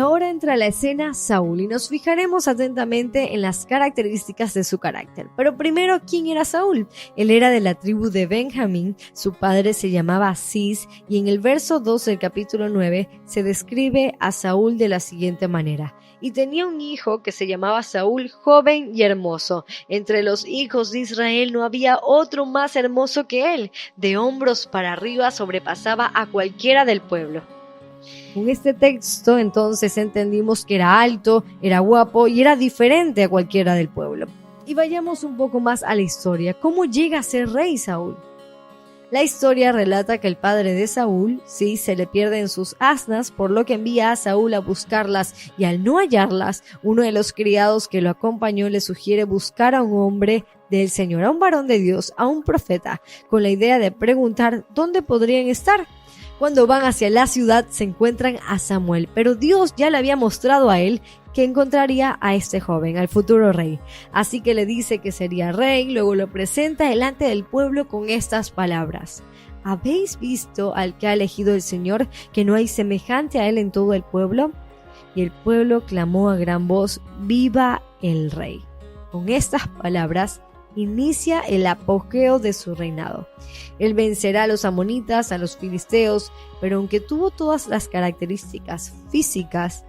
ahora entra a la escena Saúl y nos fijaremos atentamente en las características de su carácter. Pero primero, ¿quién era Saúl? Él era de la tribu de Benjamín, su padre se llamaba Cis y en el verso 2 del capítulo 9 se describe a Saúl de la siguiente manera. Y tenía un hijo que se llamaba Saúl, joven y hermoso. Entre los hijos de Israel no había otro más hermoso que él. De hombros para arriba sobrepasaba a cualquiera del pueblo. Con este texto entonces entendimos que era alto, era guapo y era diferente a cualquiera del pueblo. Y vayamos un poco más a la historia. ¿Cómo llega a ser rey Saúl? La historia relata que el padre de Saúl, Cis, se le pierden sus asnas, por lo que envía a Saúl a buscarlas y al no hallarlas, uno de los criados que lo acompañó le sugiere buscar a un hombre del Señor, a un varón de Dios, a un profeta, con la idea de preguntar dónde podrían estar. Cuando van hacia la ciudad se encuentran a Samuel, pero Dios ya le había mostrado a él que encontraría a este joven, al futuro rey. Así que le dice que sería rey, luego lo presenta delante del pueblo con estas palabras. ¿Habéis visto al que ha elegido el Señor, que no hay semejante a él en todo el pueblo? Y el pueblo clamó a gran voz, ¡viva el rey! Con estas palabras inicia el apogeo de su reinado. Él vencerá a los amonitas, a los filisteos, pero aunque tuvo todas las características físicas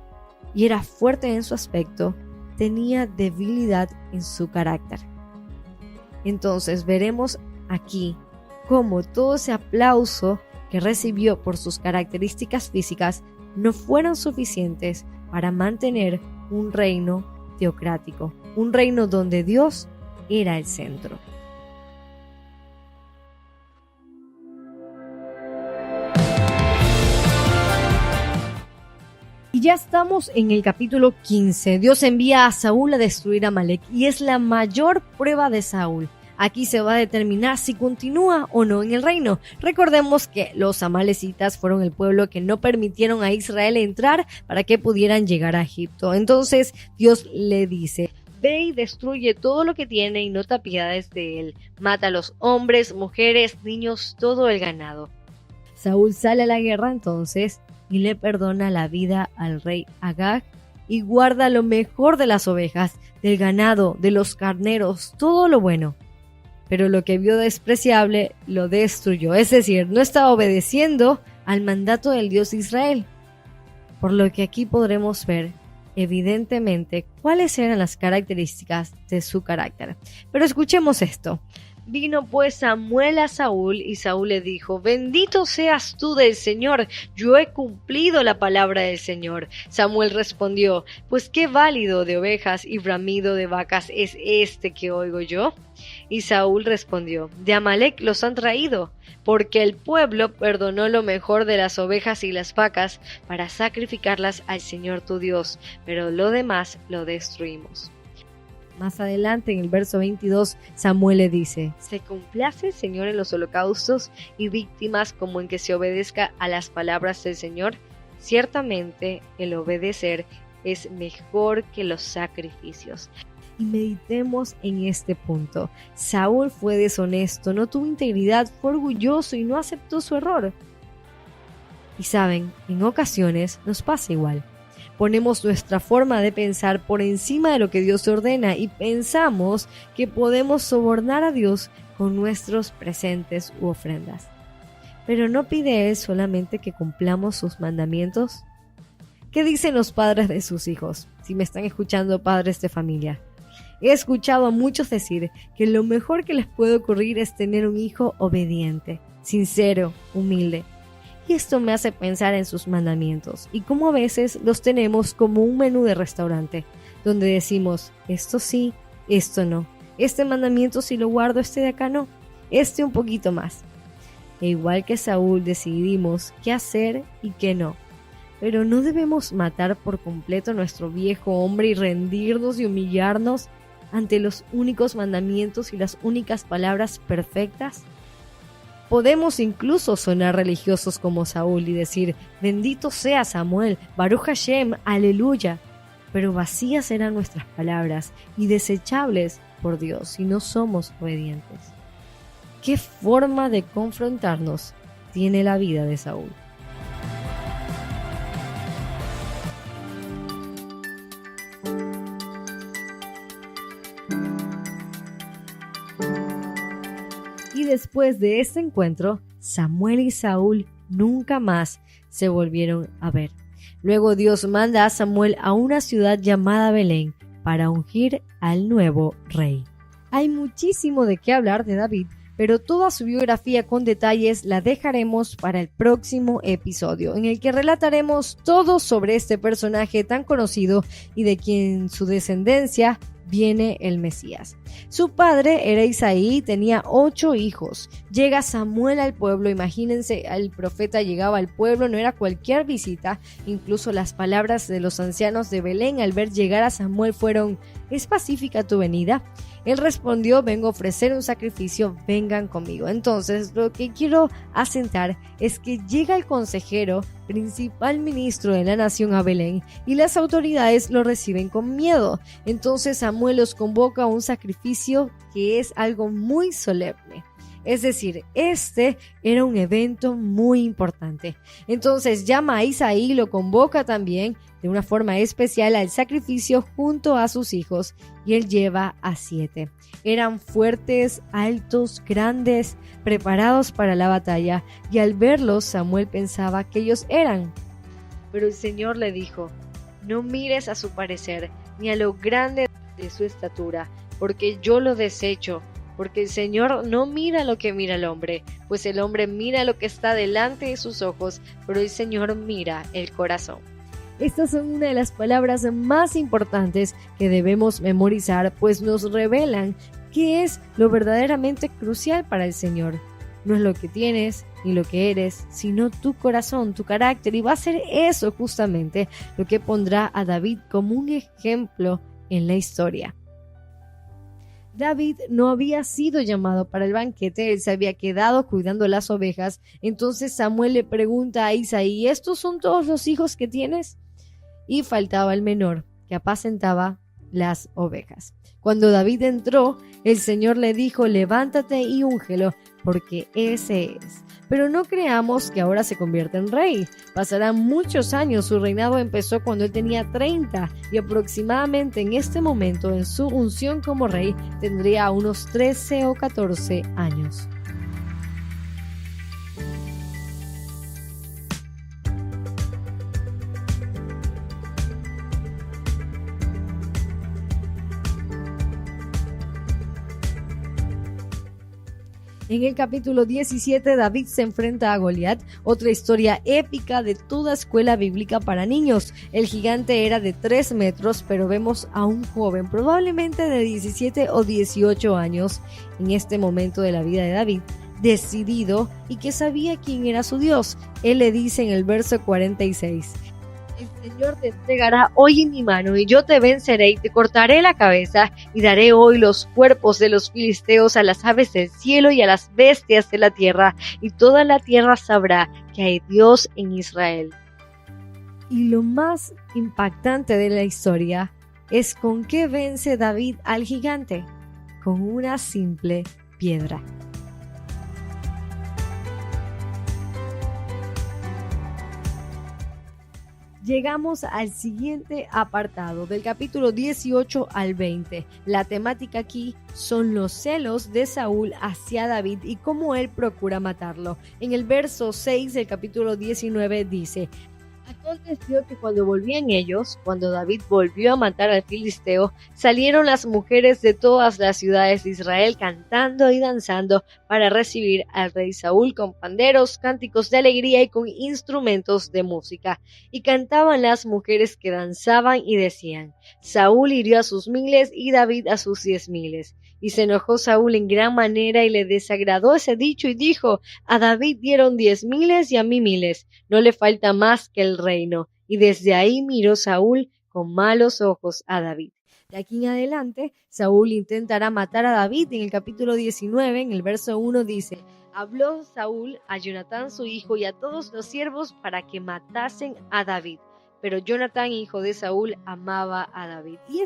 y era fuerte en su aspecto, tenía debilidad en su carácter. Entonces veremos aquí cómo todo ese aplauso que recibió por sus características físicas no fueron suficientes para mantener un reino teocrático, un reino donde Dios era el centro. Y ya estamos en el capítulo 15. Dios envía a Saúl a destruir a Amalec y es la mayor prueba de Saúl. Aquí se va a determinar si continúa o no en el reino. Recordemos que los amalecitas fueron el pueblo que no permitieron a Israel entrar para que pudieran llegar a Egipto. Entonces Dios le dice: ve y destruye todo lo que tiene y no te apiades de él. Mata a los hombres, mujeres, niños, todo el ganado. Saúl sale a la guerra entonces y le perdona la vida al rey Agag y guarda lo mejor de las ovejas, del ganado, de los carneros, todo lo bueno. Pero lo que vio despreciable lo destruyó, es decir, no estaba obedeciendo al mandato del Dios de Israel. Por lo que aquí podremos ver evidentemente cuáles eran las características de su carácter. Pero escuchemos esto. Vino pues Samuel a Saúl y Saúl le dijo: bendito seas tú del Señor, yo he cumplido la palabra del Señor. Samuel respondió: pues qué válido de ovejas y bramido de vacas es este que oigo yo. Y Saúl respondió: de Amalec los han traído, porque el pueblo perdonó lo mejor de las ovejas y las vacas para sacrificarlas al Señor tu Dios, pero lo demás lo destruimos. Más adelante en el verso 22 Samuel le dice: ¿se complace el Señor en los holocaustos y víctimas como en que se obedezca a las palabras del Señor? Ciertamente el obedecer es mejor que los sacrificios. Y meditemos en este punto. Saúl fue deshonesto, no tuvo integridad, fue orgulloso y no aceptó su error. Y saben, en ocasiones nos pasa igual. Ponemos nuestra forma de pensar por encima de lo que Dios ordena y pensamos que podemos sobornar a Dios con nuestros presentes u ofrendas. Pero ¿no pide Él solamente que cumplamos sus mandamientos? ¿Qué dicen los padres de sus hijos? Si me están escuchando, padres de familia. He escuchado a muchos decir que lo mejor que les puede ocurrir es tener un hijo obediente, sincero, humilde. Y esto me hace pensar en sus mandamientos y cómo a veces los tenemos como un menú de restaurante, donde decimos: esto sí, esto no, este mandamiento sí lo guardo, este de acá no, este un poquito más. E igual que Saúl decidimos qué hacer y qué no. Pero no debemos matar por completo a nuestro viejo hombre y rendirnos y humillarnos ante los únicos mandamientos y las únicas palabras perfectas. Podemos incluso sonar religiosos como Saúl y decir: bendito sea Samuel, Baruch Hashem, aleluya. Pero vacías serán nuestras palabras y desechables por Dios si no somos obedientes. ¿Qué forma de confrontarnos tiene la vida de Saúl? Y después de este encuentro, Samuel y Saúl nunca más se volvieron a ver. Luego Dios manda a Samuel a una ciudad llamada Belén para ungir al nuevo rey. Hay muchísimo de qué hablar de David, pero toda su biografía con detalles la dejaremos para el próximo episodio, en el que relataremos todo sobre este personaje tan conocido y de quien su descendencia viene el Mesías. Su padre era Isaí y tenía 8 hijos. Llega Samuel al pueblo, imagínense, el profeta llegaba al pueblo, no era cualquier visita, incluso las palabras de los ancianos de Belén al ver llegar a Samuel fueron: ¿es pacífica tu venida? Él respondió: vengo a ofrecer un sacrificio, vengan conmigo. Entonces, lo que quiero asentar es que llega el consejero, principal ministro de la nación a Belén, y las autoridades lo reciben con miedo. Entonces Samuel los convoca a un sacrificio que es algo muy solemne. Es decir, este era un evento muy importante. Entonces llama a Isaí y lo convoca también de una forma especial al sacrificio junto a sus hijos, y él lleva a 7. Eran fuertes, altos, grandes, preparados para la batalla, y al verlos Samuel pensaba que ellos eran. Pero el Señor le dijo: no mires a su parecer, ni a lo grande de su estatura, porque yo lo desecho. Porque el Señor no mira lo que mira el hombre, pues el hombre mira lo que está delante de sus ojos, pero el Señor mira el corazón. Estas son una de las palabras más importantes que debemos memorizar, pues nos revelan qué es lo verdaderamente crucial para el Señor. No es lo que tienes ni lo que eres, sino tu corazón, tu carácter, y va a ser eso justamente lo que pondrá a David como un ejemplo en la historia. David no había sido llamado para el banquete, él se había quedado cuidando las ovejas. Entonces Samuel le pregunta a Isaí: ¿estos son todos los hijos que tienes? Y faltaba el menor, que apacentaba las ovejas. Cuando David entró, el Señor le dijo: levántate y úngelo, porque ese es. Pero no creamos que ahora se convierte en rey. Pasarán muchos años, su reinado empezó cuando él tenía 30 y aproximadamente en este momento, en su unción como rey, tendría unos 13 o 14 años. En el capítulo 17, David se enfrenta a Goliat, otra historia épica de toda escuela bíblica para niños. El gigante era de 3 metros, pero vemos a un joven, probablemente de 17 o 18 años, en este momento de la vida de David, decidido y que sabía quién era su Dios. Él le dice en el verso 46: el Señor te entregará hoy en mi mano, y yo te venceré y te cortaré la cabeza, y daré hoy los cuerpos de los filisteos a las aves del cielo y a las bestias de la tierra, y toda la tierra sabrá que hay Dios en Israel. Y lo más impactante de la historia es con qué vence David al gigante: con una simple piedra. Llegamos al siguiente apartado, del capítulo 18 al 20. La temática aquí son los celos de Saúl hacia David y cómo él procura matarlo. En el verso 6 del capítulo 19 dice: aconteció que cuando volvían ellos, cuando David volvió a matar al filisteo, salieron las mujeres de todas las ciudades de Israel cantando y danzando para recibir al rey Saúl con panderos, cánticos de alegría y con instrumentos de música. Y cantaban las mujeres que danzaban y decían: Saúl hirió a sus 1000 y David a sus 10,000. Y se enojó Saúl en gran manera y le desagradó ese dicho y dijo: a David dieron 10,000 y a mí 1000, no le falta más que el reino. Y desde ahí miró Saúl con malos ojos a David. De aquí en adelante, Saúl intentará matar a David. En el capítulo 19, en el verso 1 dice: habló Saúl a Jonatán su hijo y a todos los siervos para que matasen a David. Pero Jonatán, hijo de Saúl, amaba a David. Y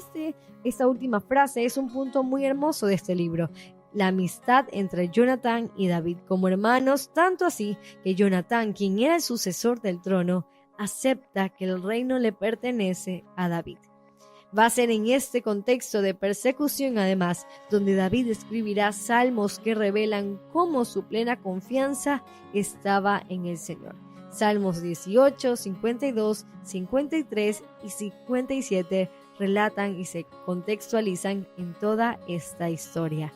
esta última frase es un punto muy hermoso de este libro. La amistad entre Jonatán y David como hermanos, tanto así que Jonatán, quien era el sucesor del trono, acepta que el reino le pertenece a David. Va a ser en este contexto de persecución, además, donde David escribirá salmos que revelan cómo su plena confianza estaba en el Señor. Salmos 18, 52, 53 y 57 relatan y se contextualizan en toda esta historia.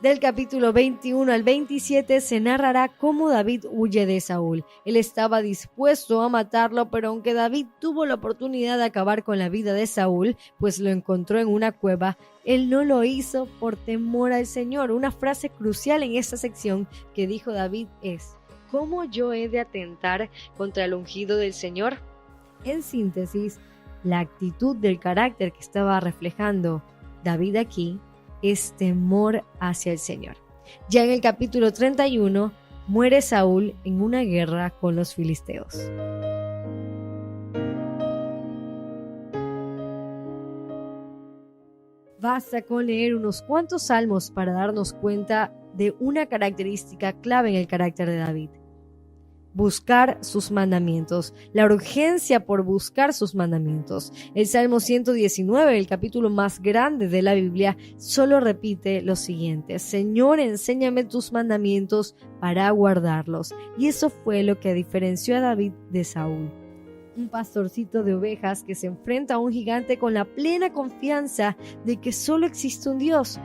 Del capítulo 21 al 27 se narrará cómo David huye de Saúl. Él estaba dispuesto a matarlo, pero aunque David tuvo la oportunidad de acabar con la vida de Saúl, pues lo encontró en una cueva, él no lo hizo por temor al Señor. Una frase crucial en esta sección que dijo David es: ¿cómo yo he de atentar contra el ungido del Señor? En síntesis, la actitud del carácter que estaba reflejando David aquí es temor hacia el Señor. Ya en el capítulo 31 muere Saúl en una guerra con los filisteos. Basta con leer unos cuantos salmos para darnos cuenta de una característica clave en el carácter de David: buscar sus mandamientos, la urgencia por buscar sus mandamientos. El Salmo 119, el capítulo más grande de la Biblia, solo repite lo siguiente: Señor, enséñame tus mandamientos para guardarlos. Y eso fue lo que diferenció a David de Saúl. Un pastorcito de ovejas que se enfrenta a un gigante con la plena confianza de que solo existe un Dios.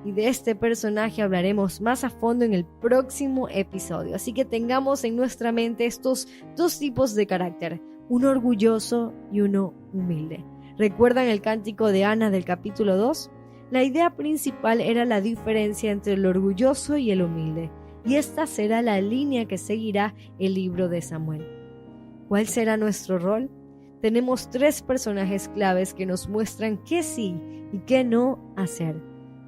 Y de este personaje hablaremos más a fondo en el próximo episodio. Así que tengamos en nuestra mente estos dos tipos de carácter, uno orgulloso y uno humilde. ¿Recuerdan el cántico de Ana del capítulo 2? La idea principal era la diferencia entre el orgulloso y el humilde. Y esta será la línea que seguirá el libro de Samuel. ¿Cuál será nuestro rol? Tenemos tres personajes claves que nos muestran qué sí y qué no hacer.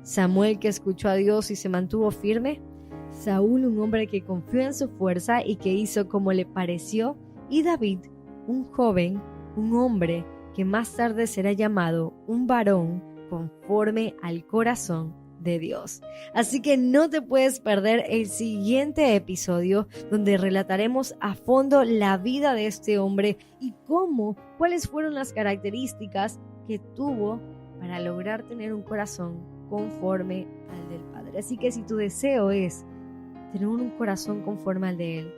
Samuel, que escuchó a Dios y se mantuvo firme. Saúl, un hombre que confió en su fuerza y que hizo como le pareció. Y David, un joven, un hombre que más tarde será llamado un varón conforme al corazón de Dios. Así que no te puedes perder el siguiente episodio, donde relataremos a fondo la vida de este hombre y cuáles fueron las características que tuvo para lograr tener un corazón conforme al del Padre. Así que si tu deseo es tener un corazón conforme al de Él,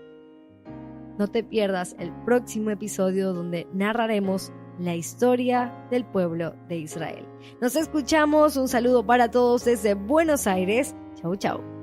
no te pierdas el próximo episodio donde narraremos la historia del pueblo de Israel. Nos escuchamos, un saludo para todos desde Buenos Aires. Chau, chau.